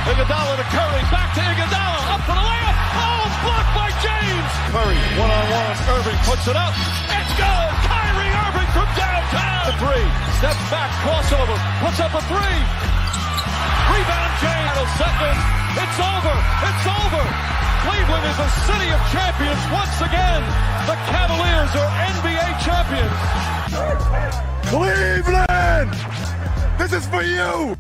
Iguodala to Curry, back to Iguodala, up for the layup. Oh, blocked by James. Curry, one-on-one. Irving puts it up. It's good. Kyrie Irving from downtown. The three, steps back, crossover, puts up a three. Rebound James. Second. It's over. It's over. Cleveland is a city of champions once again. The Cavaliers are NBA champions. Cleveland! This is for you!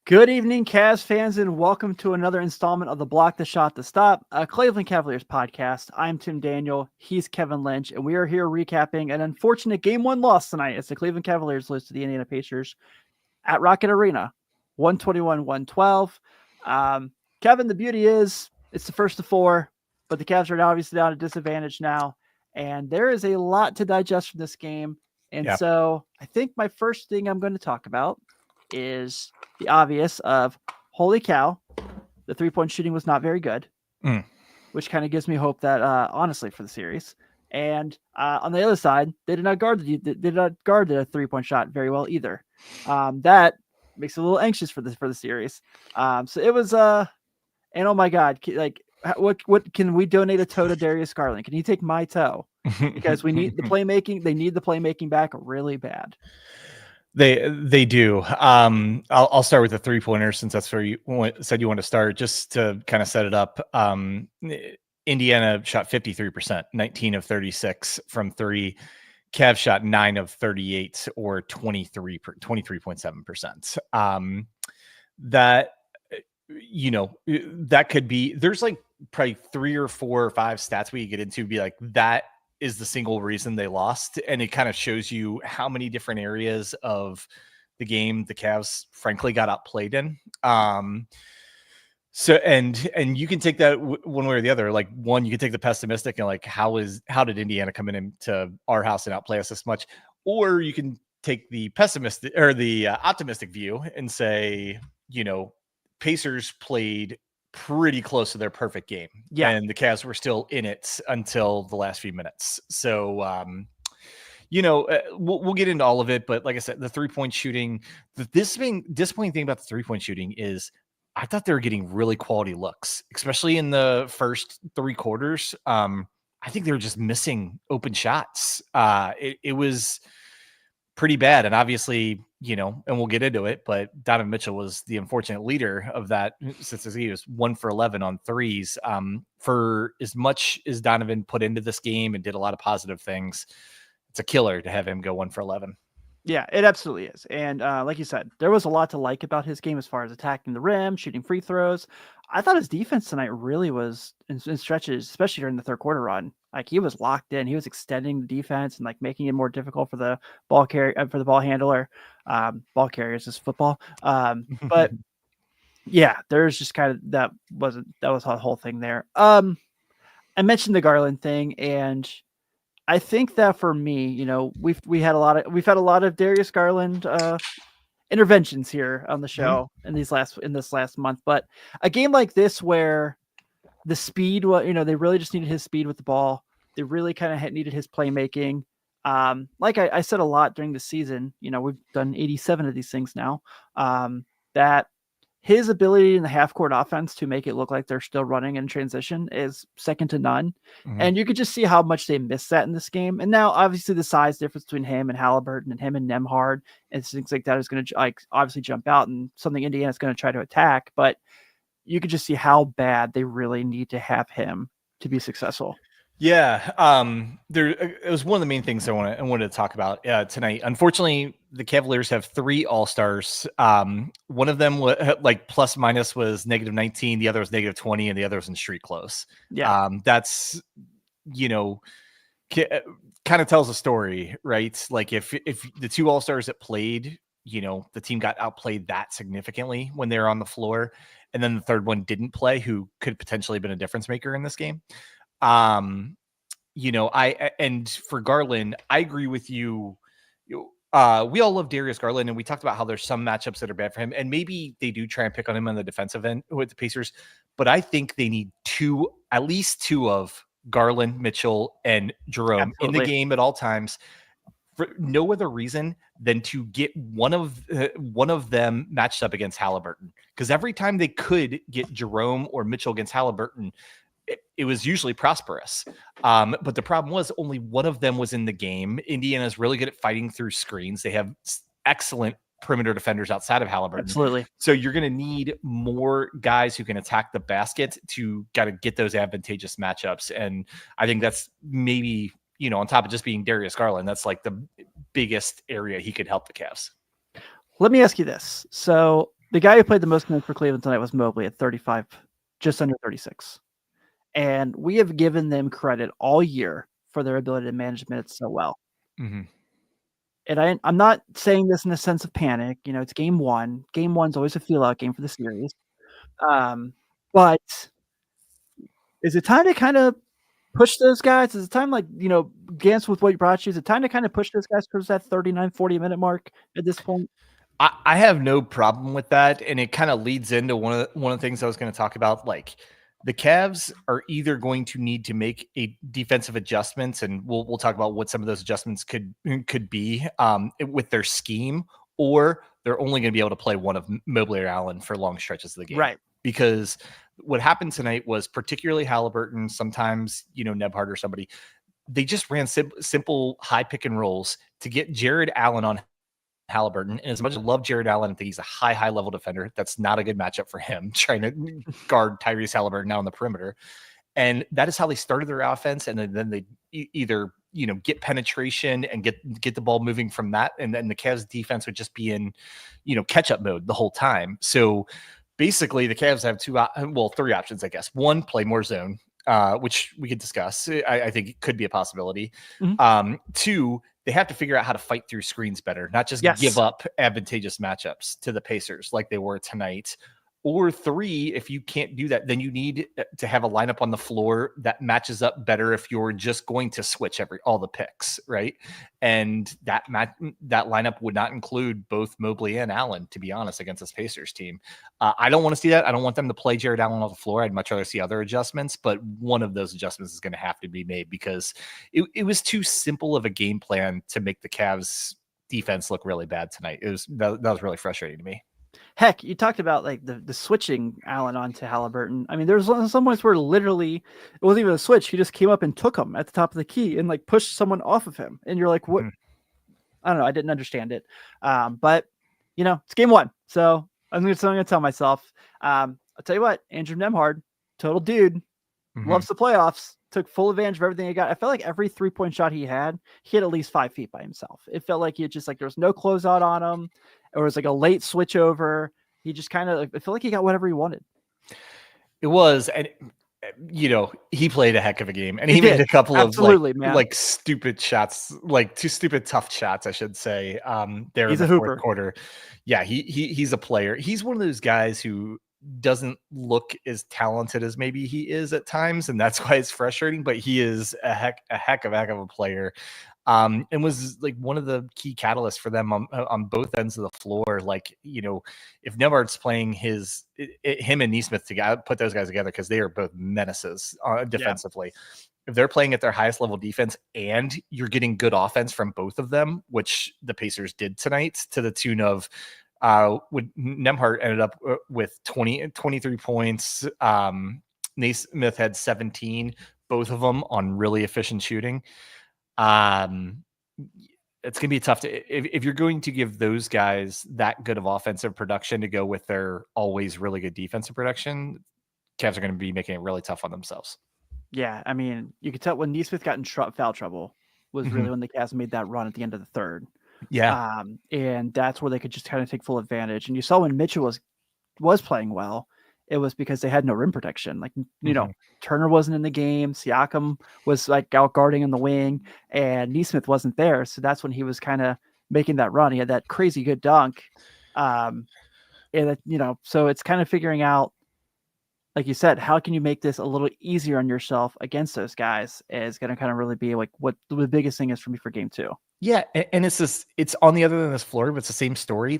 Good evening, Cavs fans, and welcome to another installment of the Block the Shot to Stop, a Cleveland Cavaliers podcast. I'm Tim Daniel, he's Kevin Lynch, and we are here recapping an unfortunate Game 1 loss tonight as the Cleveland Cavaliers lose to the Indiana Pacers at Rocket Arena, 121-112. Kevin, the beauty is it's the first of four, but the Cavs are now obviously down at disadvantage now, and there is a lot to digest from this game. And so I think my first thing I'm going to talk about is the obvious of, holy cow, the three-point shooting was not very good, which kind of gives me hope that, honestly, for the series. And on the other side, they did not guard the three-point shot very well either. That makes it a little anxious for the series. So it was, and oh my God, like what can we donate a toe to Darius Garland? Can you take my toe? Because we need the playmaking. They need the playmaking back really bad. They do. I'll start with the 3-pointer since that's where you said you want to start, just to kind of set it up. Indiana shot 53%, 19 of 36 from three. Cavs shot 9 of 38, or 23.7%. That, that could be, there's like probably 3 or 4 or 5 stats we get into be like, that is the single reason they lost. And it kind of shows you how many different areas of the game the Cavs frankly got outplayed in. So, and you can take that one way or the other. Like, one, you can take the pessimistic and like, how did Indiana come into our house and outplay us this much? Or you can take the pessimistic or the optimistic view and say, Pacers played pretty close to their perfect game. Yeah. And the Cavs were still in it until the last few minutes. So, we'll get into all of it, but like I said, the 3-point shooting, the disappointing thing about the 3-point shooting is I thought they were getting really quality looks, especially in the first 3 quarters. I think they were just missing open shots. It was pretty bad. And obviously, and we'll get into it, but Donovan Mitchell was the unfortunate leader of that, since he was 1 for 11 on threes. For as much as Donovan put into this game and did a lot of positive things, it's a killer to have him go 1 for 11. Yeah, it absolutely is. And like you said, there was a lot to like about his game as far as attacking the rim, shooting free throws. I thought his defense tonight really was in stretches, especially during the third quarter run. Like, he was locked in. He was extending the defense and like making it more difficult for the ball handler. Ball carriers is football. But yeah, there's just kind of that was the whole thing there. I mentioned the Garland thing, and I think that for me, we've had a lot of Darius Garland interventions here on the show in this last month. But a game like this where the speed, they really just needed his speed with the ball. They really kind of needed his playmaking. Like I said a lot during the season, we've done 87 of these things now. That his ability in the half-court offense to make it look like they're still running in transition is second to none. Mm-hmm. And you could just see how much they missed that in this game. And now, obviously, the size difference between him and Halliburton and him and Nembhard and things like that is going to obviously jump out and something Indiana's going to try to attack. But you could just see how bad they really need to have him to be successful. Yeah, it was one of the main things I wanted to talk about tonight. Unfortunately, the Cavaliers have 3 All-Stars. One of them like plus minus was -19, the other was -20, and the other was in street clothes. Yeah, that's kind of tells a story, right? Like if the 2 All-Stars that played, the team got outplayed that significantly when they were on the floor, and then the third one didn't play, who could potentially have been a difference maker in this game. And for Garland, I agree with you. We all love Darius Garland, and we talked about how there's some matchups that are bad for him, and maybe they do try and pick on him on the defensive end with the Pacers, but I think they need at least two of Garland, Mitchell, and Jerome in the game at all times. for no other reason than to get one of them matched up against Halliburton. Because every time they could get Jerome or Mitchell against Halliburton, it was usually prosperous. But the problem was only one of them was in the game. Indiana's really good at fighting through screens. They have excellent perimeter defenders outside of Halliburton. Absolutely. So you're going to need more guys who can attack the basket to kind of get those advantageous matchups. And I think that's maybe, on top of just being Darius Garland, that's like the biggest area he could help the Cavs. Let me ask you this. So the guy who played the most minutes for Cleveland tonight was Mobley at 35, just under 36. And we have given them credit all year for their ability to manage minutes so well. Mm-hmm. And I'm not saying this in a sense of panic. It's game one. Game one's always a feel-out game for the series. But is it time to kind of push those guys? Is it time, Gans with what you brought you? Is it time to kind of push those guys towards that 39, 40-minute mark at this point? I have no problem with that. And it kind of leads into one of the things I was going to talk about. Like, the Cavs are either going to need to make a defensive adjustments, and we'll talk about what some of those adjustments could be with their scheme, or they're only going to be able to play one of Mobley or Allen for long stretches of the game. Right. Because what happened tonight was, particularly Halliburton, sometimes, Nebhard or somebody, they just ran simple high pick and rolls to get Jared Allen on Halliburton. And as much as I love Jared Allen, I think he's a high level defender. That's not a good matchup for him, trying to guard Tyrese Halliburton out on the perimeter. And that is how they started their offense. And then they either, get penetration and get the ball moving from that. And then the Cavs defense would just be in, catch up mode the whole time. So basically the Cavs have three options, I guess. One, play more zone, which we could discuss. I think it could be a possibility. Mm-hmm. Two, they have to figure out how to fight through screens better, not just give up advantageous matchups to the Pacers like they were tonight. Or three, if you can't do that, then you need to have a lineup on the floor that matches up better if you're just going to switch all the picks, right? And that lineup would not include both Mobley and Allen, to be honest, against this Pacers team. I don't want to see that. I don't want them to play Jared Allen off the floor. I'd much rather see other adjustments, but one of those adjustments is going to have to be made because it was too simple of a game plan to make the Cavs defense look really bad tonight. That was really frustrating to me. Heck, you talked about the switching Allen onto Halliburton. I mean, there's some points where literally it wasn't even a switch. He just came up and took him at the top of the key and pushed someone off of him. And you're like, what? I don't know. I didn't understand it. But it's game one. So I'm going to tell myself, I'll tell you what, Andrew Nembhard, total dude, loves the playoffs, took full advantage of everything he got. I felt like every 3-point shot he had at least 5 feet by himself. It felt like he just there was no closeout on him. It was a late switch over. He just kind of, I feel like he got whatever he wanted. It was, and he played a heck of a game, and he made a couple of stupid shots, two stupid tough shots, I should say. There he's in the the hooper. Fourth quarter. Yeah, he's a player. He's one of those guys who doesn't look as talented as maybe he is at times, and that's why it's frustrating. But he is a heck of a player. And was one of the key catalysts for them on both ends of the floor. If Nembhard's playing him and Nesmith together, put those guys together because they are both menaces defensively. Yeah. If they're playing at their highest level defense and you're getting good offense from both of them, which the Pacers did tonight to the tune of Nembhard ended up with 23 points. Nesmith had 17, both of them on really efficient shooting. It's going to be tough if you're going to give those guys that good of offensive production to go with their always really good defensive production. Cavs are going to be making it really tough on themselves. Yeah. I mean, you could tell when Nesmith got in foul trouble was really when the Cavs made that run at the end of the third. Yeah. And that's where they could just kind of take full advantage. And you saw when Mitchell was playing well, it was because they had no rim protection. Turner wasn't in the game. Siakam was out guarding in the wing, and Nesmith wasn't there. So that's when he was kind of making that run. He had that crazy good dunk. So it's kind of figuring out, like you said, how can you make this a little easier on yourself against those guys is going to kind of really be what the biggest thing is for me for game two. Yeah. And it's on the other end of this floor, but it's the same story.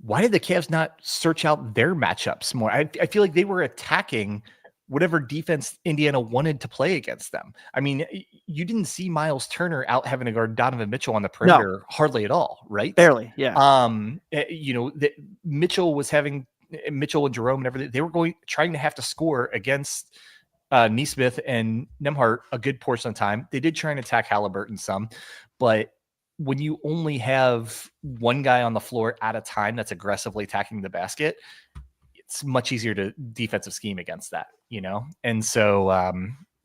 Why did the Cavs not search out their matchups more? I feel like they were attacking whatever defense Indiana wanted to play against them. I mean, you didn't see Miles Turner out having to guard Donovan Mitchell on the perimeter hardly at all, right? Barely, yeah. Mitchell and Jerome and everything. They were trying to have to score against Nesmith and Nembhard a good portion of the time. They did try and attack Halliburton some, but when you only have one guy on the floor at a time that's aggressively attacking the basket, it's much easier to defensive scheme against that, And so,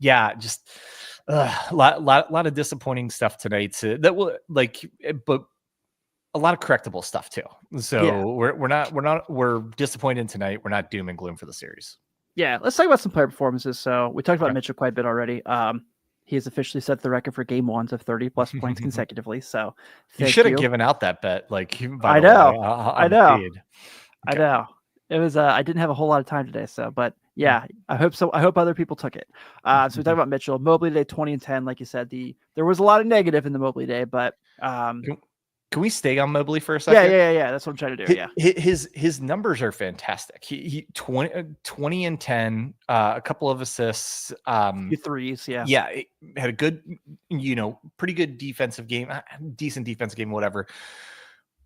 just a lot of disappointing stuff tonight. That will but a lot of correctable stuff too. So we're disappointed tonight. We're not doom and gloom for the series. Yeah, let's talk about some player performances. So we talked about Mitchell quite a bit already. He has officially set the record for game ones of 30+ points consecutively. So you should have given out that bet. I know. It was. I didn't have a whole lot of time today. So, but yeah, I hope so. I hope other people took it. So we talked about Mitchell, Mobley Day, 20 and 10. Like you said, there was a lot of negative in the Mobley Day, but can we stay on Mobley for a second? Yeah. That's what I'm trying to do. Yeah, his numbers are fantastic. He 20 and 10, a couple of assists, few threes. Yeah, had a good, pretty good defensive game, decent defensive game, whatever.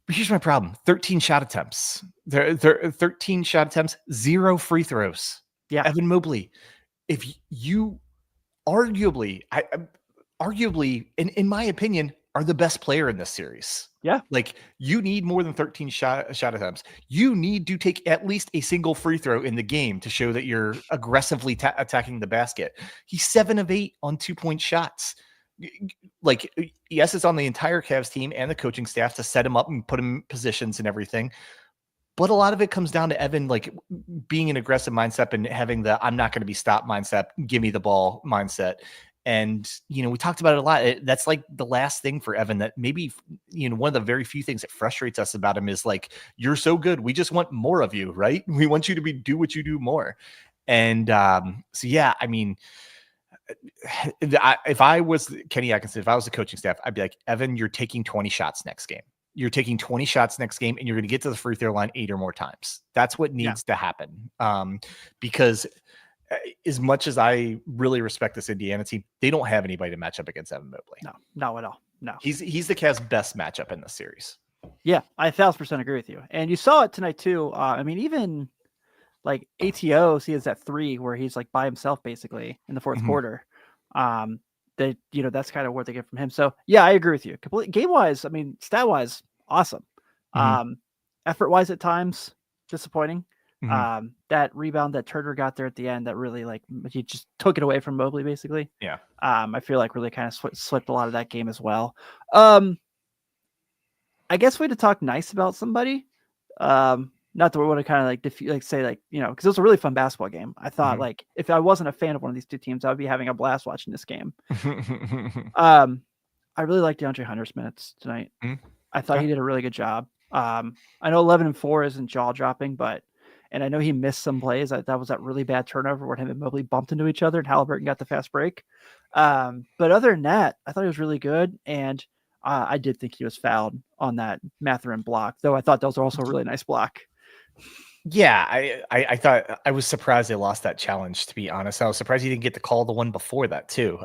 But here's my problem: 13 shot attempts. There 13 shot attempts, 0 free throws. Yeah, Evan Mobley, if you arguably, in my opinion, are the best player in this series. Yeah. You need more than 13 shot attempts. You need to take at least a single free throw in the game to show that you're aggressively attacking the basket. He's 7 of 8 on 2-point shots. Yes, it's on the entire Cavs team and the coaching staff to set him up and put him in positions and everything. But a lot of it comes down to Evan, being an aggressive mindset and having the I'm not going to be stopped mindset, give me the ball mindset. And, we talked about it a lot. That's the last thing for Evan that maybe, one of the very few things that frustrates us about him is you're so good. We just want more of you, right? We want you to do what you do more. And if I was Kenny Atkinson, if I was the coaching staff, I'd be like, Evan, you're taking 20 shots next game. You're taking 20 shots next game and you're going to get to the free throw line 8 or more times. That's what needs to happen. Because as much as I really respect this Indiana team, they don't have anybody to match up against Evan Mobley. No, not at all. No, he's the Cavs' best matchup in this series. Yeah, I 1,000% agree with you. And you saw it tonight too. Even ATO sees that 3 where he's by himself basically in the fourth quarter. That's kind of what they get from him. So yeah, I agree with you. Complete game wise, stat wise, awesome. Effort wise at times disappointing. That rebound that Turner got there at the end, that really he just took it away from Mobley basically. Yeah. I feel really kind of slipped a lot of that game as well. I guess we had to talk nice about somebody. Not that we want to kind of say because it was a really fun basketball game. I thought if I wasn't a fan of one of these two teams, I would be having a blast watching this game. I really liked DeAndre Hunter's minutes tonight. I thought he did a really good job. I know 11 and 4 isn't jaw dropping, and I know he missed some plays. That was that really bad turnover where him and Mobley bumped into each other and Halliburton got the fast break. But other than that, I thought he was really good. And I did think he was fouled on that Mathurin block, though I thought that was also a really nice block. Yeah, I thought I was surprised they lost that challenge, to be honest. I was surprised he didn't get to call the one before that too.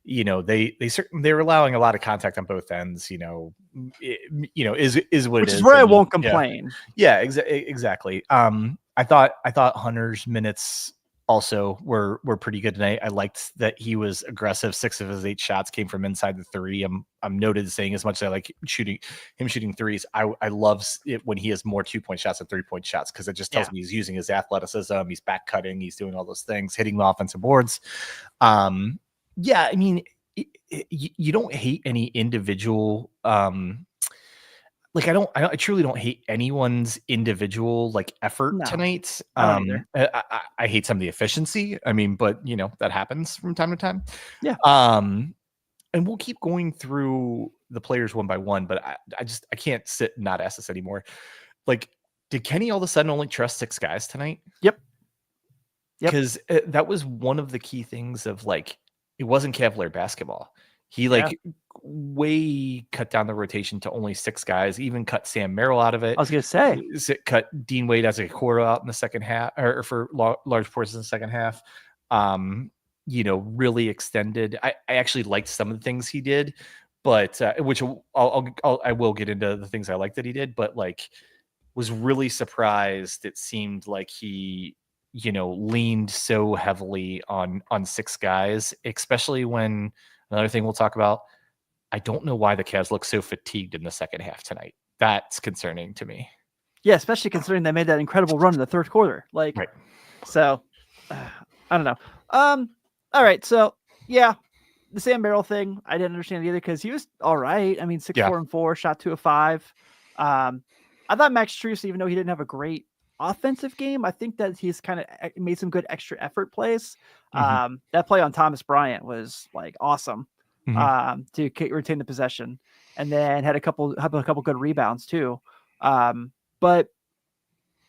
They were allowing a lot of contact on both ends, is what Which it is. Which is where I won't complain. Yeah, exactly. I thought Hunter's minutes also were pretty good tonight. I liked that he was aggressive. 6 of his 8 shots came from inside the 3. I'm noted as saying, as much as I like shooting threes, I love it when he has more 2-point shots than 3-point shots, because it just tells me he's using his athleticism, he's back cutting, he's doing all those things, hitting the offensive boards. You don't hate any individual I truly don't hate anyone's individual effort tonight. I hate some of the efficiency. But that happens from time to time. Yeah. And we'll keep going through the players one by one, but I can't sit and not ask this anymore. Did Kenny all of a sudden only trust 6 guys tonight? Yep. Because that was one of the key things of it wasn't Cavalier basketball. He like way cut down the rotation to only 6 guys, even cut Sam Merrill out of it. I was going to say, Cut Dean Wade as a quarter out in the second half, or for large portions in the second half. Really extended. I actually liked some of the things he did, but which I will get into the things I liked that he did, but like was really surprised. It seemed like he, leaned so heavily on 6 guys, especially when another thing we'll talk about. I don't know why the Cavs look so fatigued in the second half tonight. That's concerning to me. Yeah, especially considering they made that incredible run in the third quarter. Like, right. So, I don't know. All right. So, yeah, the Sam Merrill thing, I didn't understand either because he was all right. I mean, 6-4-4, shot 2 of 5. I thought Max Strus, even though he didn't have a great offensive game, I think that he's kind of made some good extra effort plays. That play on Thomas Bryant was like awesome. To retain the possession, and then had a couple good rebounds too. But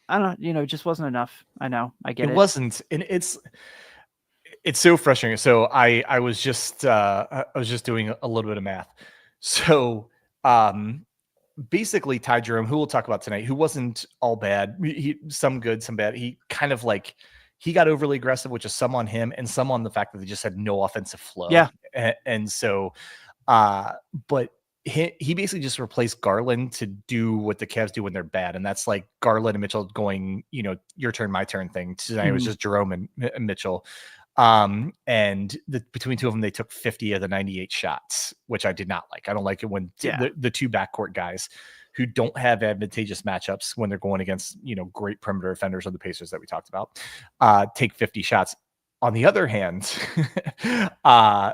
I don't know, it just wasn't enough. I know, I get it. It wasn't, and it's so frustrating. So I was just doing a little bit of math. So basically Ty Jerome, who we'll talk about tonight, who wasn't all bad, some good, some bad. He kind of like he got overly aggressive, which is some on him and some on the fact that they just had no offensive flow. Yeah. And so, but he basically just replaced Garland to do what the Cavs do when they're bad. And that's like Garland and Mitchell going, your turn, my turn thing. Tonight it was just Jerome and Mitchell. And between two of them, they took 50 of the 98 shots, which I did not like. I don't like it when the 2 backcourt guys who don't have advantageous matchups when they're going against, great perimeter defenders of the Pacers that we talked about, take 50 shots. On the other hand,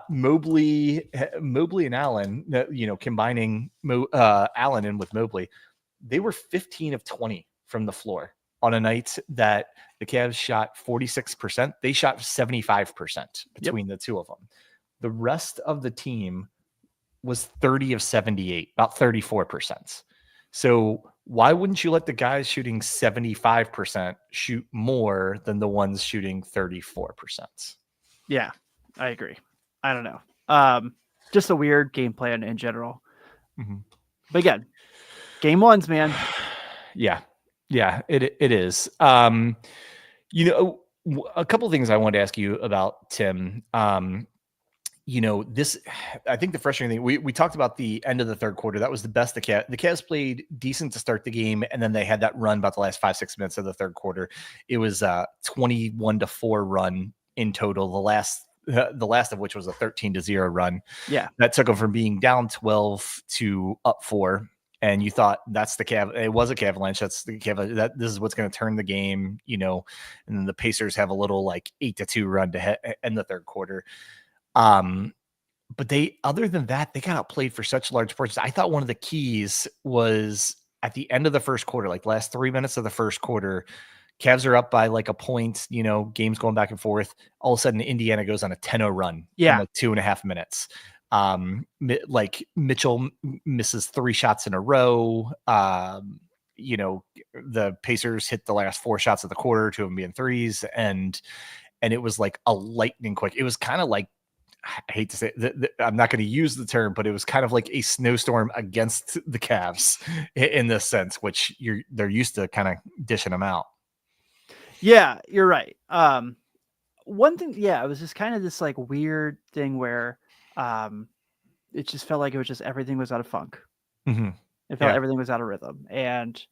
Mobley and Allen, combining Allen in with Mobley, they were 15 of 20 from the floor on a night that the Cavs shot 46%. They shot 75% between the two of them. The rest of the team was 30 of 78, about 34%. So why wouldn't you let the guys shooting 75% shoot more than the ones shooting 34%? Yeah, I agree. I don't know. Just a weird game plan in general. But again, game ones, man. Yeah, it is. A couple of things I wanted to ask you about, Tim. This, I think the frustrating thing, we talked about the end of the third quarter. That was the best the Cavs played decent to start the game. And then they had that run about the last 5-6 minutes of the third quarter. It was a 21-4 run in total. The last of which was a 13-0 run. Yeah. That took them from being down 12 to up 4. And you thought that's the Cav. It was a Cavalanche. That's the Cav. This is what's going to turn the game, and then the Pacers have a little like 8-2 run to end the third quarter. But other than that, they got outplayed for such large portions. I thought one of the keys was at the end of the first quarter, like last 3 minutes of the first quarter, Cavs are up by like a point, games going back and forth. All of a sudden, Indiana goes on a 10-0 run in like 2.5 minutes. Like Mitchell misses 3 shots in a row. The Pacers hit the last 4 shots of the quarter, 2 of them being threes. And it was like a lightning quick. It was kind of like, I hate to say it, I'm not going to use the term, but it was kind of like a snowstorm against the Cavs in this sense, which they're used to kind of dishing them out. Yeah, you're right. One thing, it was just kind of this like weird thing where it just felt like it was just everything was out of funk. It felt like everything was out of rhythm, and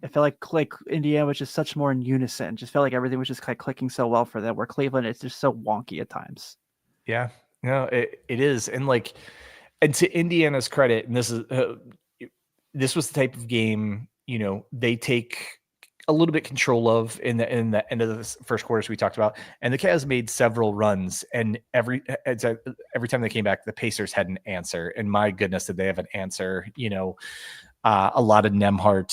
it felt like Indiana was just such more in unison. Just felt like everything was just like clicking so well for them. Where Cleveland is just so wonky at times. Yeah, no, it is, and to Indiana's credit, and this was the type of game they take a little bit control of in the end of the first quarters we talked about, and the Cavs made several runs, and every time they came back, the Pacers had an answer, and my goodness, did they have an answer? A lot of Nembhard,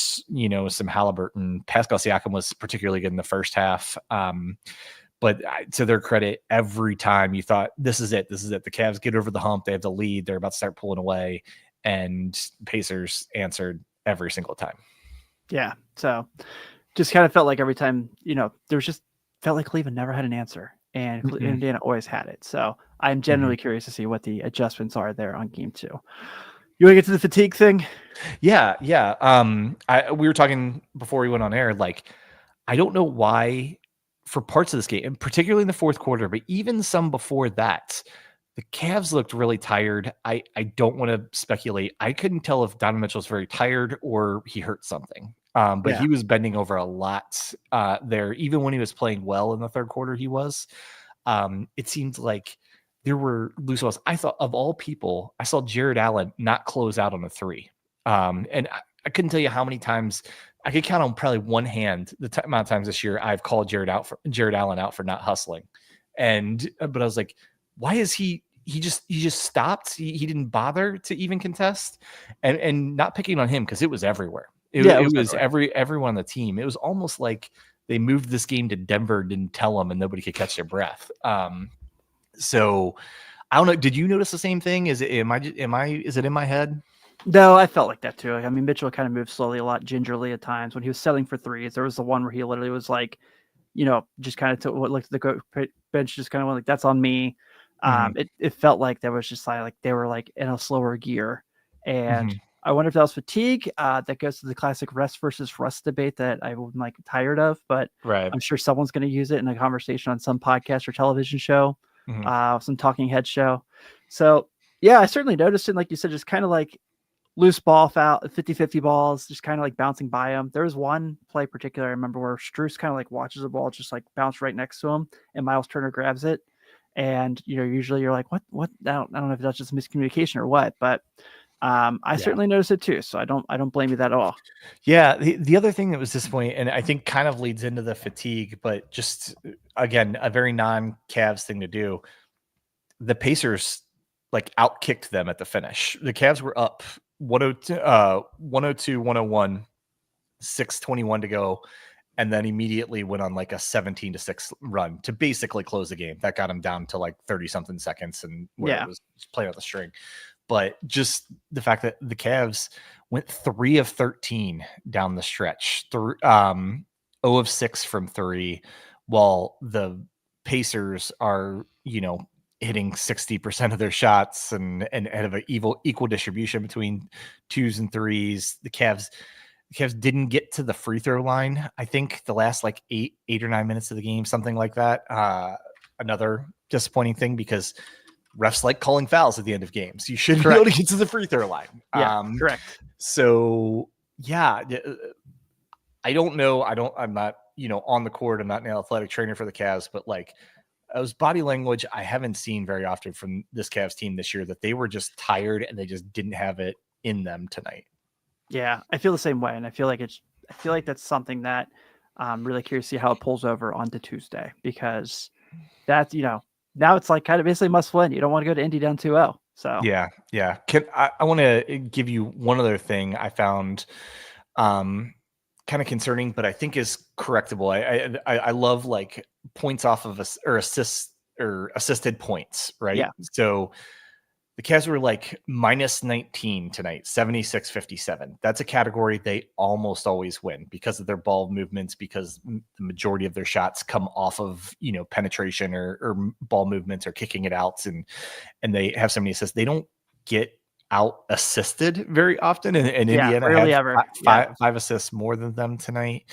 some Halliburton. Pascal Siakam was particularly good in the first half. But to their credit, every time you thought, this is it. The Cavs get over the hump. They have the lead. They're about to start pulling away. And Pacers answered every single time. Yeah. So just kind of felt like every time, felt like Cleveland never had an answer. and Mhm. Indiana always had it. So I'm Mhm. genuinely curious to see what the adjustments are there on game 2. You want to get to the fatigue thing? Yeah, yeah. We were talking before we went on air. Like, I don't know why, for parts of this game, and particularly in the fourth quarter, but even some before that, the Cavs looked really tired. I don't want to speculate. I couldn't tell if Donovan Mitchell was very tired or he hurt something. But Yeah. he was bending over a lot there. Even when he was playing well in the third quarter, he was. It seemed like there were loose balls. I thought, of all people, I saw Jared Allen not close out on a three. And I couldn't tell you how many times. I could count on probably one hand the amount of times this year I've called Jared Allen out for not hustling. And but I was like, why is he just stopped? He didn't bother to even contest, and not picking on him because it was everywhere. It was everywhere. everyone on the team. It was almost like they moved this game to Denver, didn't tell them, and nobody could catch their breath. So I don't know. Did you notice the same thing? Is it is it in my head? No, I felt like that too. I mean, Mitchell kind of moved slowly, a lot gingerly at times when he was settling for threes. There was the one where he literally was like, just kind of took what looked the bench, just kind of went like, "That's on me." Mhm. It felt like there was just like they were like in a slower gear, and Mhm. I wonder if that was fatigue. That goes to the classic rest versus rust debate that I'm like tired of, but Right. I'm sure someone's going to use it in a conversation on some podcast or television show, Mhm. some talking head show. So yeah, I certainly noticed it. Like you said, just kind of like loose ball foul, 50-50 balls, just kind of like bouncing by him. There was one play particular I remember where Strus kind of like watches the ball just like bounce right next to him, and Miles Turner grabs it. And usually you're like, what? I don't know if that's just miscommunication or what, but I Yeah. certainly noticed it too. So I don't blame you that at all. Yeah. The other thing that was disappointing, and I think kind of leads into the fatigue, but just again, a very non-Cavs thing to do. The Pacers like outkicked them at the finish. The Cavs were up 102, 101, 6:21 to go, and then immediately went on like a 17-6 run to basically close the game. That got them down to like 30 something seconds and where it Yeah. was playing out the string. But just the fact that the Cavs went 3 of 13 down the stretch, 0 of 6 from 3, while the Pacers are, hitting 60% of their shots and have an equal distribution between twos and threes. The Cavs didn't get to the free throw line. I think the last like eight or 9 minutes of the game, something like that. Another disappointing thing because refs like calling fouls at the end of games. You should be able to get to the free throw line. Yeah. Correct. So yeah, I don't know. I'm not, on the court. I'm not an athletic trainer for the Cavs, but like it was body language I haven't seen very often from this Cavs team this year, that they were just tired and they just didn't have it in them tonight. Yeah, I feel the same way, and I feel like that's something that I'm really curious to see how it pulls over onto Tuesday, because that's now it's like kind of basically must win. You don't want to go to Indy down 2-0. So Yeah. I want to give you one other thing I found kind of concerning, but I think is correctable. I love like points off of us or assists or assisted points, right? yeah, So the Cavs were like minus 19 tonight, 76-57. That's a category they almost always win because of their ball movements, because the majority of their shots come off of, penetration or ball movements or kicking it out. And they have so many assists. They don't get out assisted very often. And yeah, Indiana rarely had ever. Yeah, five assists more than them tonight.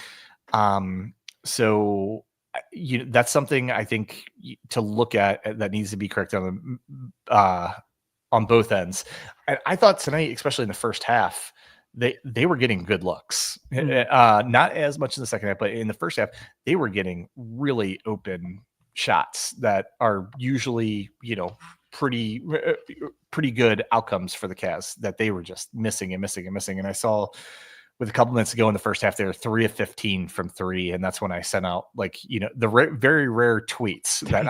So that's something I think to look at that needs to be corrected on both ends. I thought tonight, especially in the first half, they were getting good looks. Not as much in the second half, but in the first half, they were getting really open shots that are usually, pretty good outcomes for the Cavs, that they were just missing and missing and missing. And I saw with a couple minutes ago in the first half, they were 3 of 15 from 3. And that's when I sent out the very rare tweets that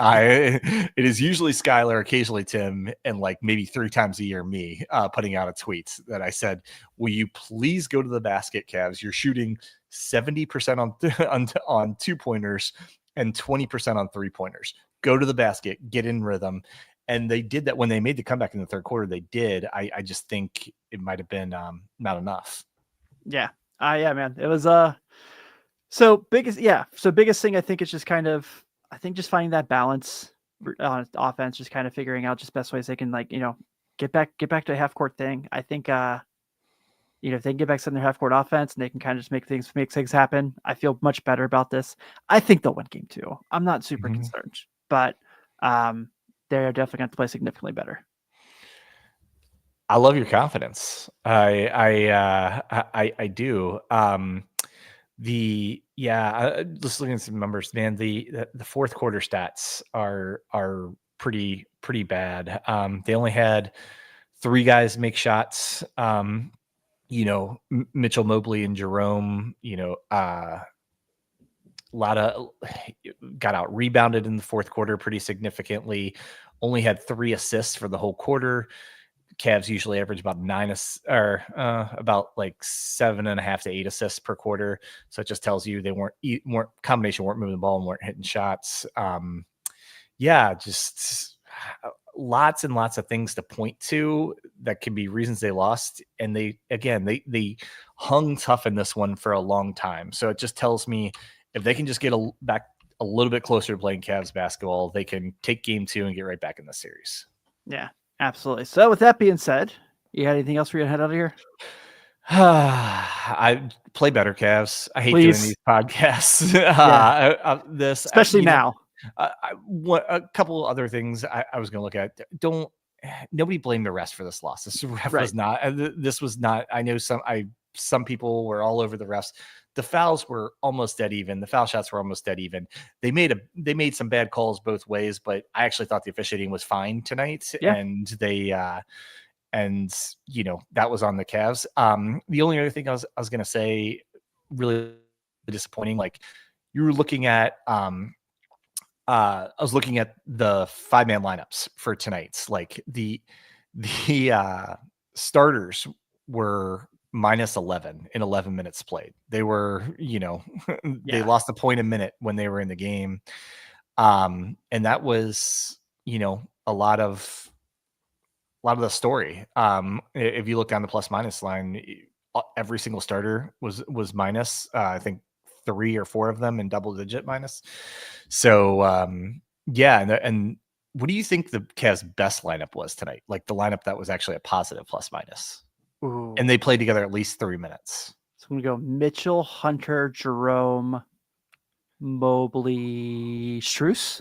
it is usually Skylar, occasionally Tim, and like maybe 3 times a year me putting out a tweet that I said, will you please go to the basket, Cavs? You're shooting 70% on 2-pointers and 20% on 3-pointers. Go to the basket, get in rhythm. And they did that when they made the comeback in the third quarter. They did. I just think it might have been not enough. yeah, yeah, man. It was so biggest thing I think is just kind of I think just finding that balance on offense, just kind of figuring out just best ways they can get back to a half court thing. I think if they can get back to their half court offense and they can kind of just make things happen, I feel much better about this. I think they'll win game 2. I'm not super concerned, but they're definitely going to play significantly better. I love your confidence. I do. Just looking at some numbers, man. The fourth quarter stats are pretty bad. They only had 3 guys make shots. Mitchell, Mobley, and Jerome. A lot of got out rebounded in the fourth quarter pretty significantly. Only had 3 assists for the whole quarter. Cavs usually average about 9 about like 7.5 to 8 assists per quarter. So it just tells you they weren't moving the ball and weren't hitting shots. Just lots and lots of things to point to that could be reasons they lost. And they hung tough in this one for a long time. So it just tells me if they can just get back a little bit closer to playing Cavs basketball, they can take game 2 and get right back in the series. Yeah. Absolutely. So with that being said, you had anything else for you to head out of here? I play better, Cavs. I hate doing these podcasts. Especially now. A couple other things I was going to look at. Nobody blame the refs for this loss. This ref was not. This was not. I know some people were all over the refs. The fouls were almost dead even. The foul shots were almost dead even. They made some bad calls both ways, but I actually thought the officiating was fine tonight. Yeah. And that was on the Cavs. The only other thing I was going to say, really disappointing. Like you were looking at, I was looking at the 5-man lineups for tonight's. Like the starters were minus 11 in 11 minutes played. They were, they lost a point a minute when they were in the game. And that was, a lot of the story. If you look down the plus minus line, every single starter was minus, I think 3 or 4 of them in double digit minus. So, and what do you think the Cavs' best lineup was tonight? Like the lineup that was actually a positive plus minus? Ooh. And they played together at least 3 minutes. So I'm going to go Mitchell, Hunter, Jerome, Mobley, Strus.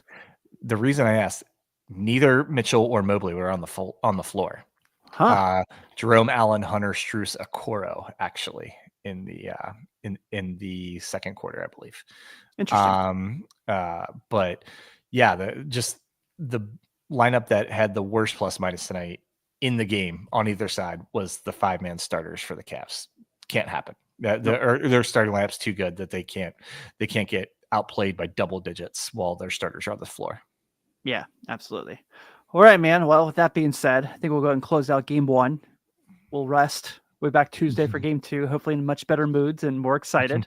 The reason I asked, neither Mitchell or Mobley were on the floor. Huh. Jerome, Allen, Hunter, Strus, Okoro actually in the in the second quarter, I believe. Interesting. But yeah, the lineup that had the worst plus minus tonight in the game on either side was the 5-man starters for the Cavs. Can't happen. Their starting lineup's too good that they can't get outplayed by double digits while their starters are on the floor. Yeah, absolutely. All right, man. Well, with that being said, I think we'll go ahead and close out game 1. We'll rest. We'll be back Tuesday for game 2, hopefully in much better moods and more excited.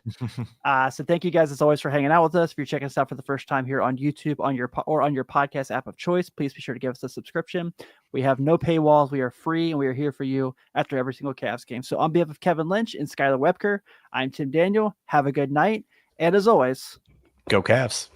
So thank you guys as always for hanging out with us. If you're checking us out for the first time here on YouTube on your podcast app of choice, please be sure to give us a subscription. We have no paywalls. We are free and we are here for you after every single Cavs game. So on behalf of Kevin Lynch and Skylar Webker, I'm Tim Daniel. Have a good night. And as always, go Cavs.